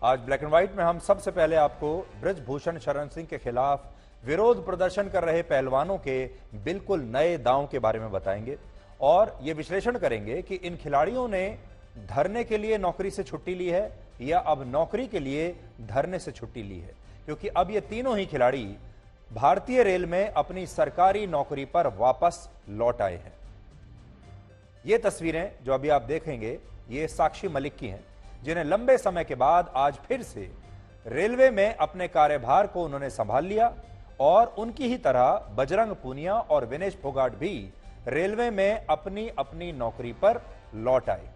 आज black and white में हम सबसे पहले आपको बृजभूषण शरण सिंह के खिलाफ विरोध प्रदर्शन कर रहे पहलवानों के बिल्कुल नए दांव के बारे में बताएंगे और ये विश्लेषण करेंगे कि इन खिलाड़ियों ने धरने के लिए नौकरी से छुट्टी ली है या अब नौकरी के लिए धरने से छुट्टी ली है, क्योंकि अब ये तीनों ही खिलाड़ी भारतीय रेल में अपनी सरकारी नौकरी पर वापस लौट आए हैं। ये तस्वीरें जो अभी आप देखेंगे ये साक्षी मलिक की हैं, जिन्हें लंबे समय के बाद आज फिर से रेलवे में अपने कार्यभार को उन्होंने संभाल लिया और उनकी ही तरह बजरंग पूनिया और विनेश फोगाट भी रेलवे में अपनी अपनी नौकरी पर लौट आए।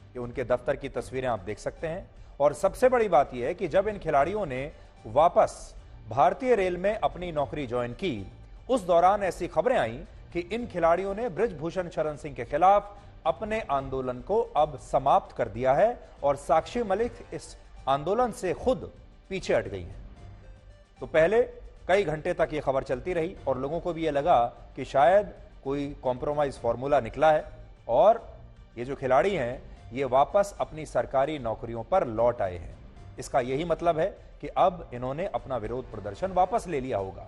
ये उनके दफ्तर की तस्वीरें आप देख सकते हैं। और सबसे बड़ी बात यह है कि जब इन खिलाड़ियों ने वापस भारतीय रेल में अपनी नौकरी ज्वाइन की, उस दौरान ऐसी खबरें आई कि इन खिलाड़ियों ने बृजभूषण शरण सिंह के खिलाफ अपने आंदोलन को अब समाप्त कर दिया है और साक्षी मलिक इस आंदोलन से खुद पीछे हट गई हैं। तो पहले कई घंटे तक यह खबर चलती रही और लोगों को भी यह लगा कि शायद कोई कॉम्प्रोमाइज फॉर्मूला निकला है और ये जो खिलाड़ी हैं ये वापस अपनी सरकारी नौकरियों पर लौट आए हैं। इसका यही मतलब है कि अब इन्होंने अपना विरोध प्रदर्शन वापस ले लिया होगा।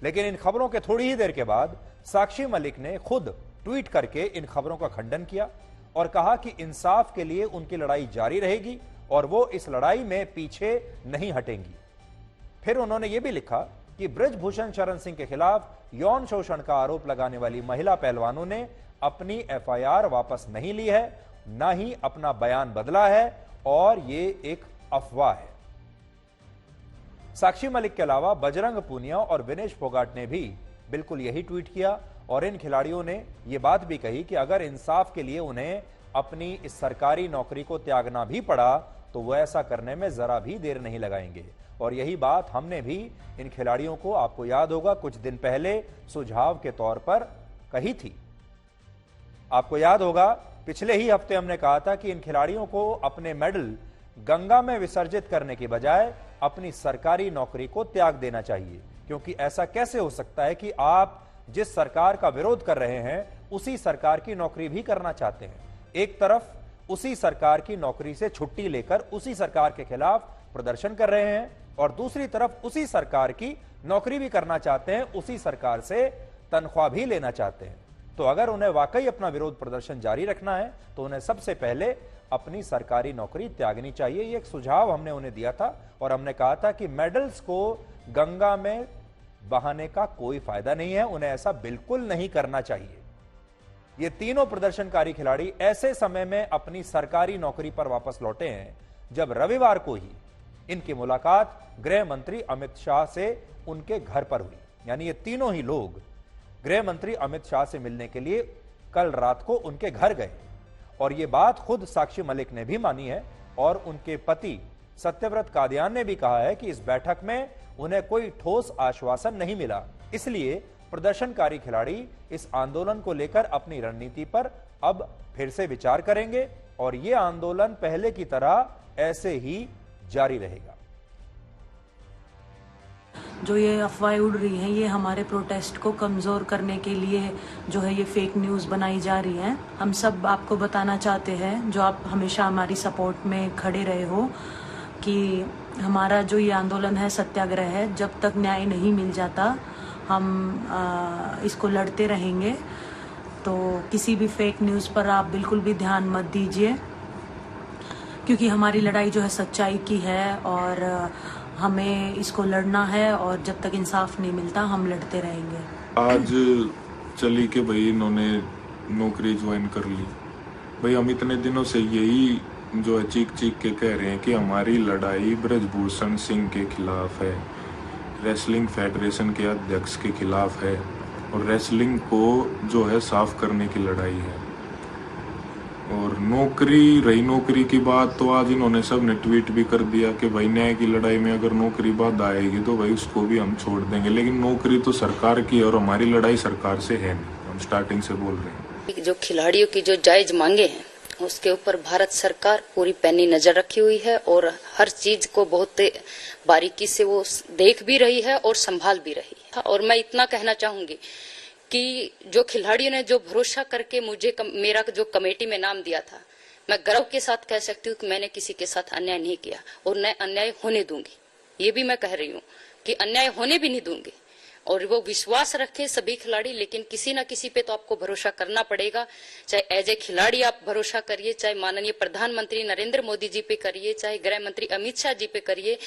लेकिन इन खबरों के थोड़ी ही देर के बाद साक्षी मलिक ने खुद ट्वीट करके इन खबरों का खंडन किया और कहा कि इंसाफ के लिए उनकी लड़ाई जारी रहेगी और वो इस लड़ाई में पीछे नहीं हटेंगी। फिर उन्होंने ये भी लिखा कि बृजभूषण शरण सिंह के खिलाफ यौन शोषण का आरोप लगाने वाली महिला पहलवानों ने अपनी एफआईआर वापस नहीं ली है, ना ही अपना बयान बदला है और ये एक अफवाह है। साक्षी मलिक के अलावा बजरंग पूनिया और विनेश फोगाट ने भी बिल्कुल यही ट्वीट किया और इन खिलाड़ियों ने यह बात भी कही कि अगर इंसाफ के लिए उन्हें अपनी इस सरकारी नौकरी को त्यागना भी पड़ा तो वह ऐसा करने में जरा भी देर नहीं लगाएंगे। और यही बात हमने भी इन खिलाड़ियों को, आपको याद होगा, कुछ दिन पहले सुझाव के तौर पर कही थी। आपको याद होगा पिछले ही हफ्ते हमने कहा था कि इन खिलाड़ियों को अपने मेडल गंगा में विसर्जित करने की बजाय अपनी सरकारी नौकरी को त्याग देना चाहिए, क्योंकि ऐसा कैसे हो सकता है कि आप जिस सरकार का विरोध कर रहे हैं उसी सरकार की नौकरी भी करना चाहते हैं। एक तरफ उसी सरकार की नौकरी से छुट्टी लेकर उसी सरकार के खिलाफ प्रदर्शन कर रहे हैं और दूसरी तरफ उसी सरकार की नौकरी भी करना चाहते हैं, उसी सरकार से तनख्वाह भी लेना चाहते हैं। तो अगर उन्हें वाकई अपना विरोध प्रदर्शन जारी रखना है तो उन्हें सबसे पहले अपनी सरकारी नौकरी त्यागनी चाहिए। ये एक सुझाव हमने उन्हें दिया था और हमने कहा था कि मेडल्स को गंगा में बहाने का कोई फायदा नहीं है, उन्हें ऐसा बिल्कुल नहीं करना चाहिए। ये तीनों प्रदर्शनकारी खिलाड़ी ऐसे समय में अपनी सरकारी नौकरी पर वापस लौटे हैं जब रविवार को ही इनकी मुलाकात गृह मंत्री अमित शाह से उनके घर पर हुई। यानी ये तीनों ही लोग गृह मंत्री अमित शाह से मिलने के लिए कल रात को उनके घर गए और ये बात खुद साक्षी मलिक ने भी मानी है और उनके पति सत्यव्रत कादियान ने भी कहा है कि इस बैठक में उन्हें कोई ठोस आश्वासन नहीं मिला। इसलिए प्रदर्शनकारी खिलाड़ी इस आंदोलन को लेकर अपनी रणनीति पर अब फिर से विचार करेंगे और यह आंदोलन पहले की तरह ऐसे ही जारी रहेगा। जो ये अफवाहें उड़ रही हैं ये हमारे प्रोटेस्ट को कमज़ोर करने के लिए जो है ये फेक न्यूज़ बनाई जा रही हैं। हम सब आपको बताना चाहते हैं, जो आप हमेशा हमारी सपोर्ट में खड़े रहे हो, कि हमारा जो ये आंदोलन है सत्याग्रह है। जब तक न्याय नहीं मिल जाता हम इसको लड़ते रहेंगे। तो किसी भी फेक न्यूज़ पर आप बिल्कुल भी ध्यान मत दीजिए, क्योंकि हमारी लड़ाई जो है सच्चाई की है और हमें इसको लड़ना है और जब तक इंसाफ नहीं मिलता हम लड़ते रहेंगे। आज चली के भाई इन्होंने नौकरी ज्वाइन कर ली। भाई हम इतने दिनों से यही जो है चीख चीख के कह रहे हैं कि हमारी लड़ाई बृजभूषण सिंह के खिलाफ है, रेसलिंग फेडरेशन के अध्यक्ष के खिलाफ है और रेसलिंग को जो है साफ करने की लड़ाई है। और नौकरी रही नौकरी की बात, तो आज इन्होंने सब ने ट्वीट भी कर दिया कि भाई न्याय की लड़ाई में अगर नौकरी बाधा आएगी तो भाई उसको भी हम छोड़ देंगे, लेकिन नौकरी तो सरकार की है और हमारी लड़ाई सरकार से है नहीं। हम स्टार्टिंग से बोल रहे हैं जो खिलाड़ियों की जो जायज मांगे हैं उसके ऊपर भारत सरकार पूरी पैनी नजर रखी हुई है और हर चीज को बहुत बारीकी से वो देख भी रही है और संभाल भी रही है। और मैं इतना कहना चाहूंगी कि जो खिलाड़ियों ने जो भरोसा करके मुझे मेरा जो कमेटी में नाम दिया था, मैं गर्व के साथ कह सकती हूँ कि मैंने किसी के साथ अन्याय नहीं किया और न अन्याय होने दूंगी। ये भी मैं कह रही हूँ कि अन्याय होने भी नहीं दूंगी। और वो विश्वास रखे सभी खिलाड़ी, लेकिन किसी ना किसी पे तो आपको भरोसा करना पड़ेगा। चाहे एज ए खिलाड़ी आप भरोसा करिए, चाहे माननीय प्रधानमंत्री नरेंद्र मोदी जी पे करिए, चाहे गृह मंत्री अमित शाह जी पे करिए,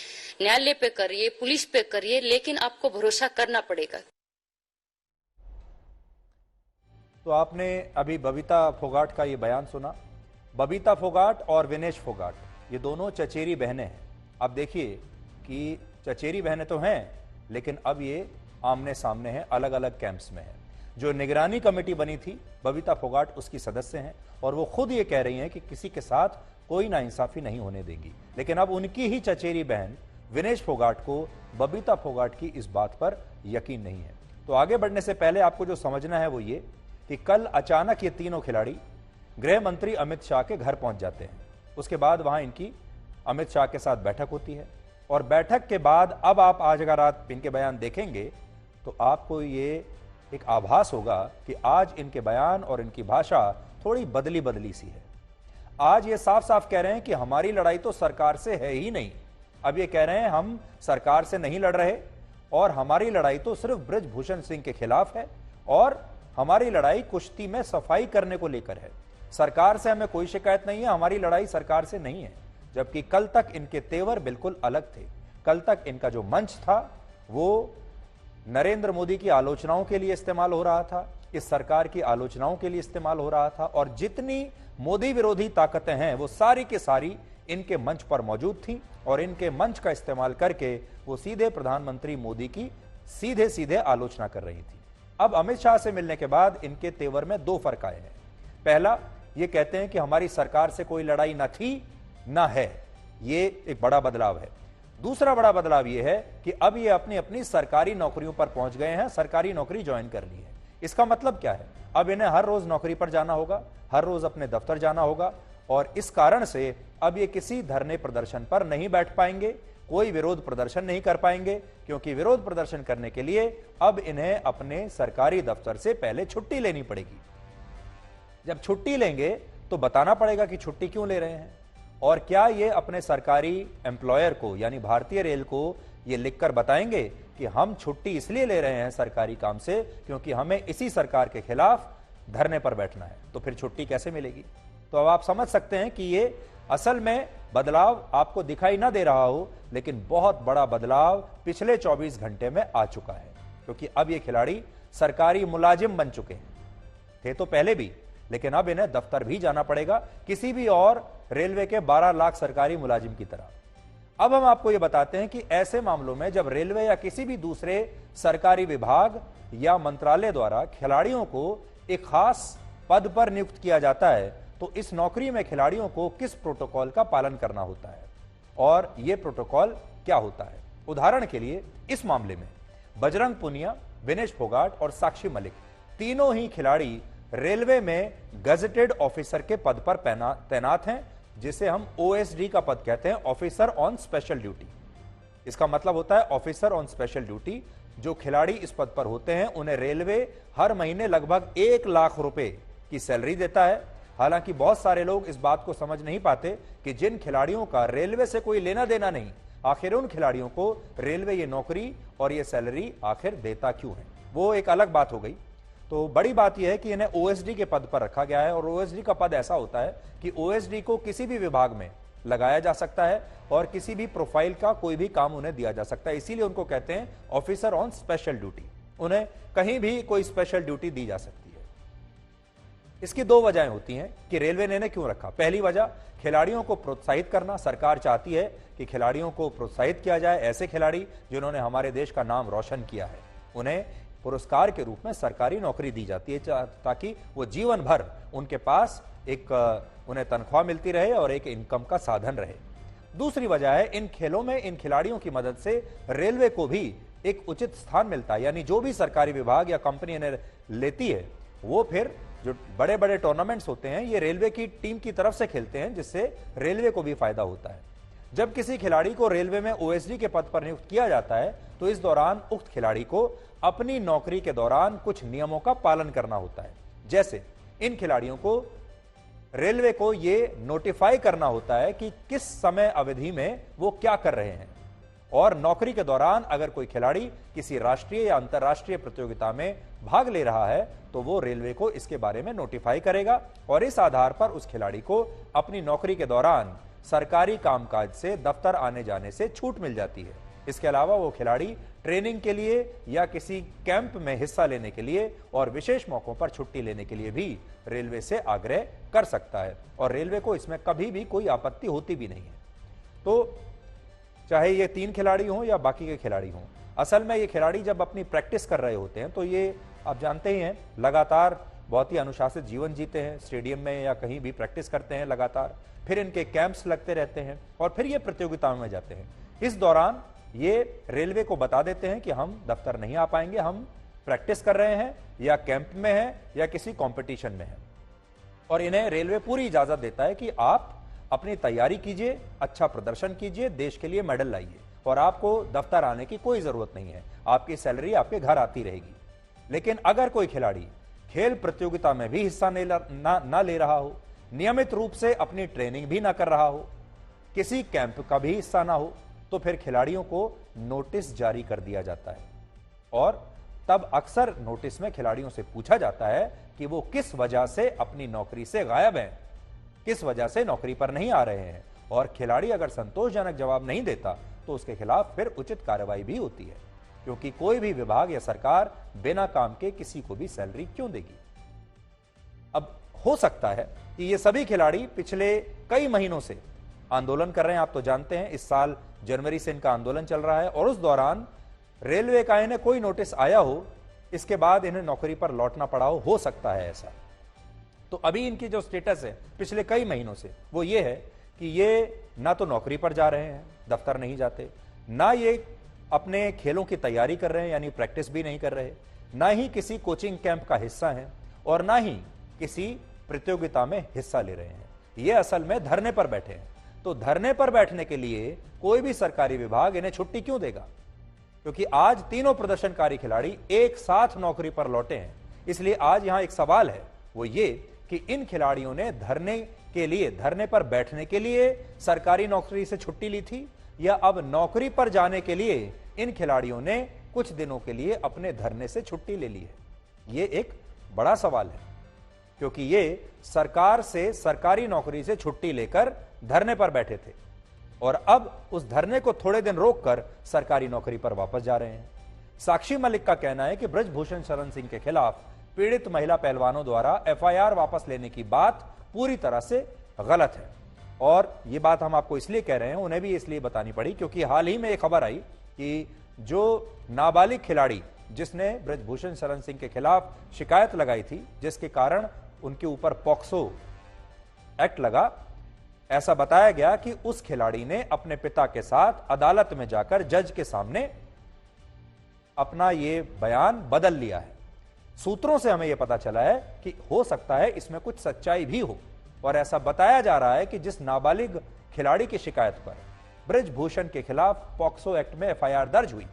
न्यायालय पे करिए, पुलिस पे करिए, लेकिन आपको भरोसा करना पड़ेगा। तो आपने अभी बबीता फोगाट का ये बयान सुना। बबीता फोगाट और विनेश फोगाट ये दोनों चचेरी बहनें हैं। अब देखिए कि चचेरी बहनें तो हैं, लेकिन अब ये आमने सामने हैं, अलग अलग कैंप्स में हैं। जो निगरानी कमेटी बनी थी, बबीता फोगाट उसकी सदस्य हैं और वो खुद ये कह रही हैं कि किसी के साथ कोई नाइंसाफी नहीं होने देंगी। लेकिन अब उनकी ही चचेरी बहन विनेश फोगाट को बबीता फोगाट की इस बात पर यकीन नहीं है। तो आगे बढ़ने से पहले आपको जो समझना है वो ये कि कल अचानक ये तीनों खिलाड़ी गृह मंत्री अमित शाह के घर पहुंच जाते हैं। उसके बाद वहां इनकी अमित शाह के साथ बैठक होती है और बैठक के बाद अब आप आज अगर आप इनके बयान देखेंगे तो आपको ये एक आभास होगा कि आज इनके बयान और इनकी भाषा थोड़ी बदली बदली सी है। आज ये साफ साफ कह रहे हैं कि हमारी लड़ाई तो सरकार से है ही नहीं। अब ये कह रहे हैं हम सरकार से नहीं लड़ रहे और हमारी लड़ाई तो सिर्फ बृजभूषण सिंह के खिलाफ है और हमारी लड़ाई कुश्ती में सफाई करने को लेकर है। सरकार से हमें कोई शिकायत नहीं है, हमारी लड़ाई सरकार से नहीं है। जबकि कल तक इनके तेवर बिल्कुल अलग थे। कल तक इनका जो मंच था वो नरेंद्र मोदी की आलोचनाओं के लिए इस्तेमाल हो रहा था, इस सरकार की आलोचनाओं के लिए इस्तेमाल हो रहा था और जितनी मोदी विरोधी ताकतें हैं वो सारी की सारी इनके मंच पर मौजूद थी और इनके मंच का इस्तेमाल करके वो सीधे प्रधानमंत्री मोदी की सीधे सीधे आलोचना कर रही थी। अब अमित शाह से मिलने के बाद इनके तेवर में दो फर्क आए हैं। पहला, ये कहते हैं कि हमारी सरकार से कोई लड़ाई न थी न है, ये एक बड़ा बदलाव है। दूसरा बड़ा बदलाव ये है कि अब ये अपनी अपनी सरकारी नौकरियों पर पहुंच गए हैं, सरकारी नौकरी ज्वाइन कर ली है। इसका मतलब क्या है? अब इन्हें हर रोज नौकरी पर जाना होगा, हर रोज अपने दफ्तर जाना होगा और इस कारण से अब ये किसी धरने प्रदर्शन पर नहीं बैठ पाएंगे, कोई विरोध प्रदर्शन नहीं कर पाएंगे, क्योंकि विरोध प्रदर्शन करने के लिए अब इन्हें अपने सरकारी दफ्तर से पहले छुट्टी लेनी पड़ेगी। जब छुट्टी लेंगे तो बताना पड़ेगा कि छुट्टी क्यों ले रहे हैं और क्या ये अपने सरकारी एम्प्लॉयर को यानी भारतीय रेल को ये लिखकर बताएंगे कि हम छुट्टी इसलिए ले रहे हैं सरकारी काम से क्योंकि हमें इसी सरकार के खिलाफ धरने पर बैठना है। तो फिर छुट्टी कैसे मिलेगी? तो अब आप समझ सकते हैं कि ये असल में बदलाव आपको दिखाई ना दे रहा हो, लेकिन बहुत बड़ा बदलाव पिछले 24 घंटे में आ चुका है, क्योंकि अब ये खिलाड़ी सरकारी मुलाजिम बन चुके हैं। थे तो पहले भी, लेकिन अब इन्हें दफ्तर भी जाना पड़ेगा, किसी भी और रेलवे के 12 लाख सरकारी मुलाजिम की तरह। अब हम आपको यह बताते हैं कि ऐसे मामलों में जब रेलवे या किसी भी दूसरे सरकारी विभाग या मंत्रालय द्वारा खिलाड़ियों को एक खास पद पर नियुक्त किया जाता है तो इस नौकरी में खिलाड़ियों को किस प्रोटोकॉल का पालन करना होता है और यह प्रोटोकॉल क्या होता है। उदाहरण के लिए इस मामले में बजरंग पुनिया, विनेश फोगाट और साक्षी मलिक तीनों ही खिलाड़ी रेलवे में गजेटेड ऑफिसर के पद पर तैनात हैं, जिसे हम ओएसडी का पद कहते हैं, ऑफिसर ऑन स्पेशल ड्यूटी। इसका मतलब होता है ऑफिसर ऑन स्पेशल ड्यूटी। जो खिलाड़ी इस पद पर होते हैं उन्हें रेलवे हर महीने लगभग 1 लाख रुपए की सैलरी देता है। हालांकि बहुत सारे लोग इस बात को समझ नहीं पाते कि जिन खिलाड़ियों का रेलवे से कोई लेना देना नहीं, आखिर उन खिलाड़ियों को रेलवे ये नौकरी और ये सैलरी आखिर देता क्यों है, वो एक अलग बात हो गई। तो बड़ी बात यह है कि इन्हें ओएसडी के पद पर रखा गया है और ओएसडी का पद ऐसा होता है कि ओएसडी को किसी भी विभाग में लगाया जा सकता है और किसी भी प्रोफाइल का कोई भी काम उन्हें दिया जा सकता है। इसीलिए उनको कहते हैं ऑफिसर ऑन स्पेशल ड्यूटी। उन्हें कहीं भी कोई स्पेशल ड्यूटी दी जा सकती है। इसकी दो वजहें होती हैं कि रेलवे ने क्यों रखा। पहली वजह, खिलाड़ियों को प्रोत्साहित करना। सरकार चाहती है कि खिलाड़ियों को प्रोत्साहित किया जाए। ऐसे खिलाड़ी जिन्होंने हमारे देश का नाम रोशन किया है उन्हें पुरस्कार के रूप में सरकारी नौकरी दी जाती है ताकि वो जीवन भर उनके पास एक उन्हें तनख्वाह मिलती रहे और एक इनकम का साधन रहे। दूसरी वजह है, इन खेलों में इन खिलाड़ियों की मदद से रेलवे को भी एक उचित स्थान मिलता है। यानी जो भी सरकारी विभाग या कंपनी इन्हें लेती है वो फिर जो बड़े बड़े टूर्नामेंट्स होते हैं ये रेलवे की टीम की तरफ से खेलते हैं, जिससे रेलवे को भी फायदा होता है। जब किसी खिलाड़ी को रेलवे में ओएसडी के पद पर नियुक्त किया जाता है तो इस दौरान उक्त खिलाड़ी को अपनी नौकरी के दौरान कुछ नियमों का पालन करना होता है। जैसे इन खिलाड़ियों को रेलवे को ये नोटिफाई करना होता है कि किस समय अवधि में वो क्या कर रहे हैं। और नौकरी के दौरान अगर कोई खिलाड़ी किसी राष्ट्रीय या अंतर्राष्ट्रीय प्रतियोगिता में भाग ले रहा है तो वो रेलवे को इसके बारे में नोटिफाई करेगा और इस आधार पर उस खिलाड़ी को अपनी नौकरी के दौरान सरकारी कामकाज से दफ्तर आने जाने से छूट मिल जाती है। इसके अलावा वो खिलाड़ी ट्रेनिंग के लिए या किसी कैंप में हिस्सा लेने के लिए और विशेष मौकों पर छुट्टी लेने के लिए भी रेलवे से आग्रह कर सकता है और रेलवे को इसमें कभी भी कोई आपत्ति होती भी नहीं है। तो चाहे ये 3 खिलाड़ी हों या बाकी के खिलाड़ी हों, असल में ये खिलाड़ी जब अपनी प्रैक्टिस कर रहे होते हैं तो ये आप जानते ही हैं लगातार बहुत ही अनुशासित जीवन जीते हैं, स्टेडियम में या कहीं भी प्रैक्टिस करते हैं लगातार, फिर इनके कैंप्स लगते रहते हैं और फिर ये प्रतियोगिताओं में जाते हैं। इस दौरान ये रेलवे को बता देते हैं कि हम दफ्तर नहीं आ पाएंगे, हम प्रैक्टिस कर रहे हैं या कैंप में हैं या किसी कंपटीशन में हैं और इन्हें रेलवे पूरी इजाजत देता है कि आप अपनी तैयारी कीजिए, अच्छा प्रदर्शन कीजिए, देश के लिए मेडल लाइए और आपको दफ्तर आने की कोई जरूरत नहीं है, आपकी सैलरी आपके घर आती रहेगी। लेकिन अगर कोई खिलाड़ी खेल प्रतियोगिता में भी हिस्सा ना ले रहा हो, नियमित रूप से अपनी ट्रेनिंग भी ना कर रहा हो, किसी कैंप का भी हिस्सा ना हो, तो फिर खिलाड़ियों को नोटिस जारी कर दिया जाता है और तब अक्सर नोटिस में खिलाड़ियों से पूछा जाता है कि वो किस वजह से अपनी नौकरी से गायब हैं, किस वजह से नौकरी पर नहीं आ रहे हैं और खिलाड़ी अगर संतोषजनक जवाब नहीं देता तो उसके खिलाफ फिर उचित कार्रवाई भी होती है, क्योंकि कोई भी विभाग या सरकार बिना काम के किसी को भी सैलरी क्यों देगी। अब हो सकता है कि ये सभी खिलाड़ी पिछले कई महीनों से आंदोलन कर रहे हैं, आप तो जानते हैं इस साल जनवरी से इनका आंदोलन चल रहा है और उस दौरान रेलवे का इन्हें कोई नोटिस आया हो, इसके बाद इन्हें नौकरी पर लौटना पड़ा हो सकता है ऐसा। तो अभी इनकी जो स्टेटस है पिछले कई महीनों से वो ये है कि ये ना तो नौकरी पर जा रहे हैं, दफ्तर नहीं जाते, ना ये अपने खेलों की तैयारी कर रहे हैं यानी प्रैक्टिस भी नहीं कर रहे, ना ही किसी कोचिंग कैंप का हिस्सा हैं और ना ही किसी प्रतियोगिता में हिस्सा ले रहे हैं। ये असल में धरने पर बैठे हैं। तो धरने पर बैठने के लिए कोई भी सरकारी विभाग इन्हें छुट्टी क्यों देगा? क्योंकि आज तीनों प्रदर्शनकारी खिलाड़ी एक साथ नौकरी पर लौटे हैं। इसलिए आज यहां एक सवाल है, वो ये कि इन खिलाड़ियों ने धरने पर बैठने के लिए सरकारी नौकरी से छुट्टी ली थी या अब नौकरी पर जाने के लिए इन खिलाड़ियों ने कुछ दिनों के लिए अपने धरने से छुट्टी ले ली है? ये एक बड़ा सवाल है, क्योंकि ये सरकार से सरकारी नौकरी से छुट्टी लेकर धरने पर बैठे थे और अब उस धरने को थोड़े दिन रोककर सरकारी नौकरी पर वापस जा रहे हैं। साक्षी मलिक का कहना है कि ब्रजभूषण शरण सिंह के खिलाफ पीड़ित महिला पहलवानों द्वारा एफआईआर वापस लेने की बात पूरी तरह से गलत है और ये बात हम आपको इसलिए कह रहे हैं, उन्हें भी इसलिए बतानी पड़ी क्योंकि हाल ही में एक खबर आई कि जो नाबालिग खिलाड़ी जिसने ब्रजभूषण शरण सिंह के खिलाफ शिकायत लगाई थी, जिसके कारण उनके ऊपर पॉक्सो एक्ट लगा, ऐसा बताया गया कि उस खिलाड़ी ने अपने पिता के साथ अदालत में जाकर जज के सामने अपना ये बयान बदल लिया है। सूत्रों से हमें यह पता चला है कि हो सकता है इसमें कुछ सच्चाई भी हो और ऐसा बताया जा रहा है कि जिस नाबालिग खिलाड़ी की शिकायत पर ब्रजभूषण के खिलाफ पॉक्सो एक्ट में एफआईआर दर्ज हुई,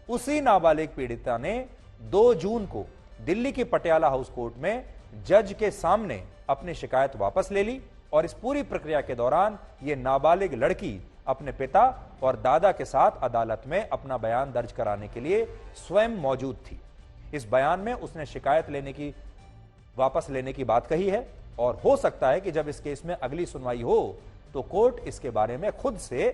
उसी नाबालिग पीड़िता ने 2 जून को दिल्ली की पटियाला हाउस कोर्ट में जज के सामने अपनी शिकायत वापस ले ली और इस पूरी प्रक्रिया के दौरान यह नाबालिग लड़की अपने पिता और दादा के साथ अदालत में अपना बयान दर्ज कराने के लिए स्वयं मौजूद थी। इस बयान में उसने शिकायत वापस लेने की बात कही है और हो सकता है कि जब इस केस में अगली सुनवाई हो तो कोर्ट इसके बारे में खुद से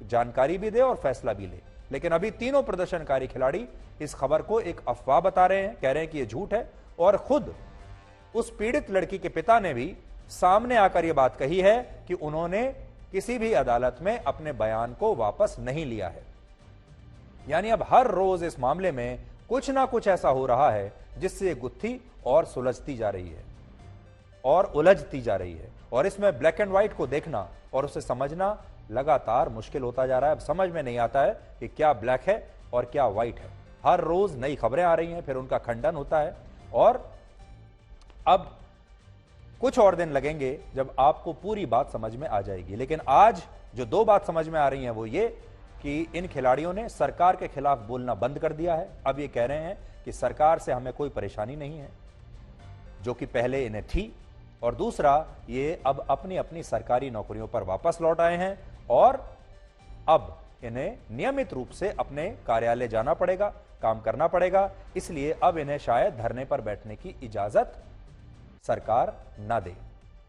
जानकारी भी दे और फैसला भी ले। लेकिन अभी तीनों प्रदर्शनकारी खिलाड़ी इस खबर को एक अफवाह बता रहे हैं, कह रहे हैं कि यह झूठ है और खुद उस पीड़ित लड़की के पिता ने भी सामने आकर यह बात कही है कि उन्होंने किसी भी अदालत में अपने बयान को वापस नहीं लिया है। यानी अब हर रोज इस मामले में कुछ ना कुछ ऐसा हो रहा है जिससे गुत्थी और सुलझती जा रही है और उलझती जा रही है और इसमें ब्लैक एंड व्हाइट को देखना और उसे समझना लगातार मुश्किल होता जा रहा है। अब समझ में नहीं आता है कि क्या ब्लैक है और क्या व्हाइट है। हर रोज नई खबरें आ रही हैं, फिर उनका खंडन होता है और अब कुछ और दिन लगेंगे जब आपको पूरी बात समझ में आ जाएगी। लेकिन आज जो 2 बात समझ में आ रही हैं वो ये कि इन खिलाड़ियों ने सरकार के खिलाफ बोलना बंद कर दिया है। अब ये कह रहे हैं कि सरकार से हमें कोई परेशानी नहीं है, जो कि पहले इन्हें थी। और दूसरा, ये अब अपनी अपनी सरकारी नौकरियों पर वापस लौट आए हैं और अब इन्हें नियमित रूप से अपने कार्यालय जाना पड़ेगा, काम करना पड़ेगा, इसलिए अब इन्हें शायद धरने पर बैठने की इजाजत सरकार न दे।